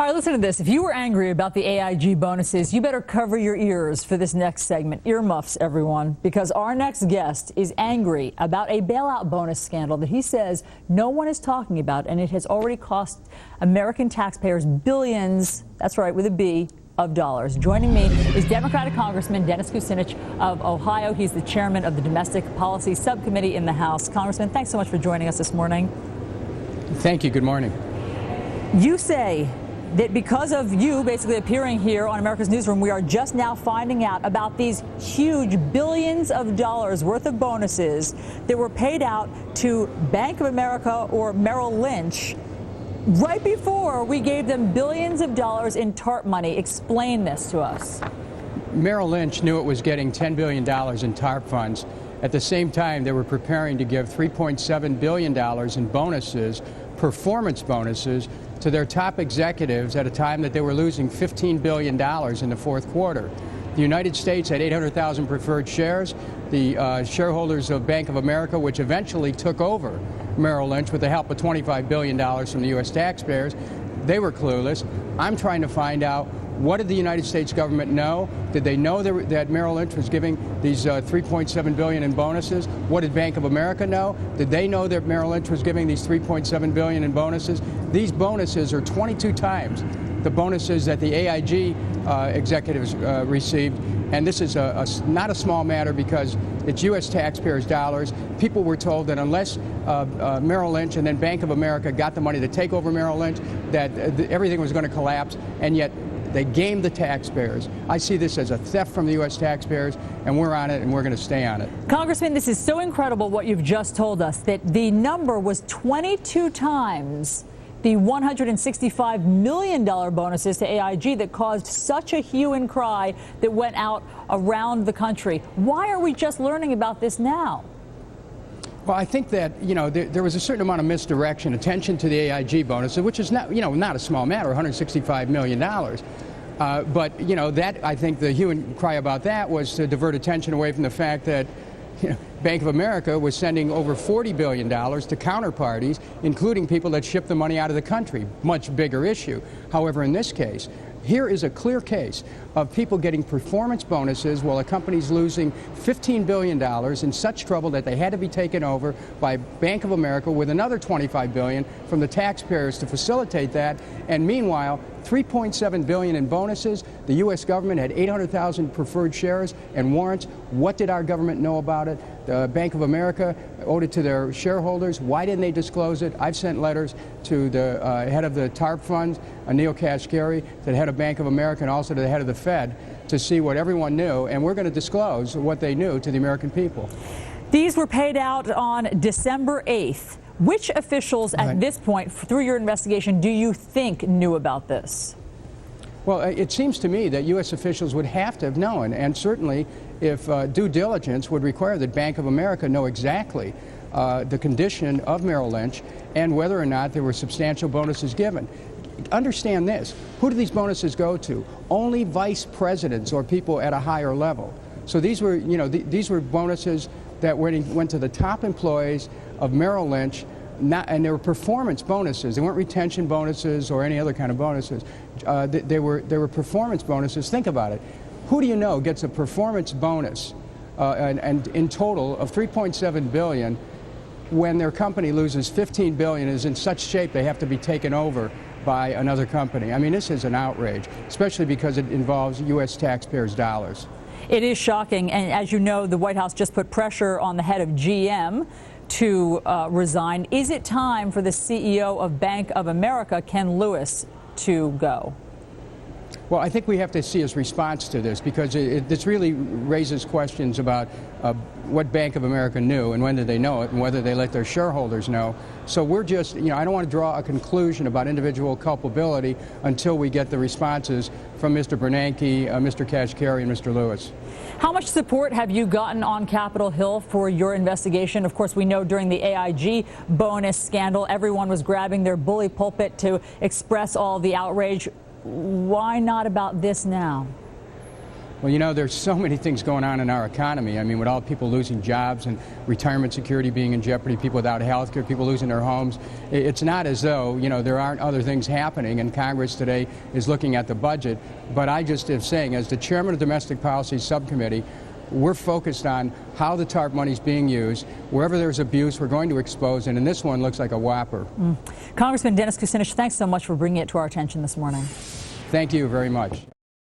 All right, listen to this. If you were angry about the AIG bonuses, you better cover your ears for this next segment. Earmuffs, everyone, because our next guest is angry about a bailout bonus scandal that he says no one is talking about, and it has already cost American taxpayers billions, that's right, with a B, of dollars. Joining me is Democratic Congressman Dennis Kucinich of Ohio. He's the chairman of the Domestic Policy Subcommittee in the House. Congressman, thanks so much for joining us this morning. Thank you. Good morning. You say that because of you basically appearing here on America's Newsroom, we are just now finding out about these huge billions of dollars worth of bonuses that were paid out to Bank of America or Merrill Lynch right before we gave them billions of dollars in TARP money. Explain this to us. Merrill Lynch knew it was getting $10 billion in TARP funds. At the same time, they were preparing to give $3.7 billion in bonuses, performance bonuses, to their top executives at a time that they were losing $15 billion in the fourth quarter. The United States had 800,000 preferred shares. The shareholders of Bank of America, which eventually took over Merrill Lynch with the help of $25 billion from the U.S. taxpayers, they were clueless. I'm trying to find out, what did the United States government know? Did they know that Merrill Lynch was giving these $3.7 billion in bonuses? What did Bank of America know? Did they know that Merrill Lynch was giving these $3.7 billion in bonuses? These bonuses are 22 times the bonuses that the AIG executives received. And this is not a small matter because it's U.S. taxpayers' dollars. People were told that unless Merrill Lynch and then Bank of America got the money to take over Merrill Lynch, that everything was going to collapse, and yet they gamed the taxpayers. I see this as a theft from the U.S. taxpayers, and we're on it, and we're going to stay on it. Congressman, this is so incredible what you've just told us, that the number was 22 times the $165 million bonuses to AIG that caused such a hue and cry that went out around the country. Why are we just learning about this now? Well, I think that, there was a certain amount of misdirection, attention to the AIG bonuses, which is not, not a small matter, $165 million. But, that, I think the hue and cry about that was to divert attention away from the fact that Bank of America was sending over $40 billion to counterparties, including people that shipped the money out of the country. Much bigger issue. However, in this case, here is a clear case of people getting performance bonuses while a company's losing $15 billion in such trouble that they had to be taken over by Bank of America with another $25 billion from the taxpayers to facilitate that. And meanwhile, $3.7 billion in bonuses. The U.S. government had 800,000 preferred shares and warrants. What did our government know about it? The Bank of America owed it to their shareholders. Why didn't they disclose it? I've sent letters to the head of the TARP fund, Neil Kashkari, to the head of Bank of America, and also to the head of the Fed to see what everyone knew, and we're going to disclose what they knew to the American people. These were paid out on December 8th. Which officials at this point, through your investigation, do you think knew about this? Well, it seems to me that U.S. officials would have to have known, and certainly if due diligence would require that Bank of America know exactly the condition of Merrill Lynch and whether or not there were substantial bonuses given. Understand this. Who do these bonuses go to? Only vice presidents or people at a higher level. So these were, these were bonuses that went to the top employees of Merrill Lynch, and they were performance bonuses. They weren't retention bonuses or any other kind of bonuses. They were performance bonuses. Think about it. Who do you know gets a performance bonus and in total of $3.7 billion when their company loses $15 billion, is in such shape they have to be taken over by another company? I mean, this is an outrage, especially because it involves U.S. taxpayers' dollars. It is shocking, and as you know, the White House just put pressure on the head of GM to resign. Is it time for the CEO of Bank of America, Ken Lewis, to go? Well, I think we have to see his response to this, because this really raises questions about what Bank of America knew and when did they know it and whether they let their shareholders know. So we're just, I don't want to draw a conclusion about individual culpability until we get the responses from Mr. Bernanke, Mr. Kashkari, and Mr. Lewis. How much support have you gotten on Capitol Hill for your investigation? Of course, we know during the AIG bonus scandal, everyone was grabbing their bully pulpit to express all the outrage. Why not about this now? Well, you know, there's so many things going on in our economy. I mean, with all people losing jobs and retirement security being in jeopardy, people without health care, people losing their homes, it's not as though, you know, there aren't other things happening, and Congress today is looking at the budget. But I just am saying, as the chairman of the Domestic Policy Subcommittee, we're focused on how the TARP money is being used. Wherever there's abuse, we're going to expose it, and this one looks like a whopper. Congressman Dennis Kucinich, thanks so much for bringing it to our attention this morning. Thank you very much.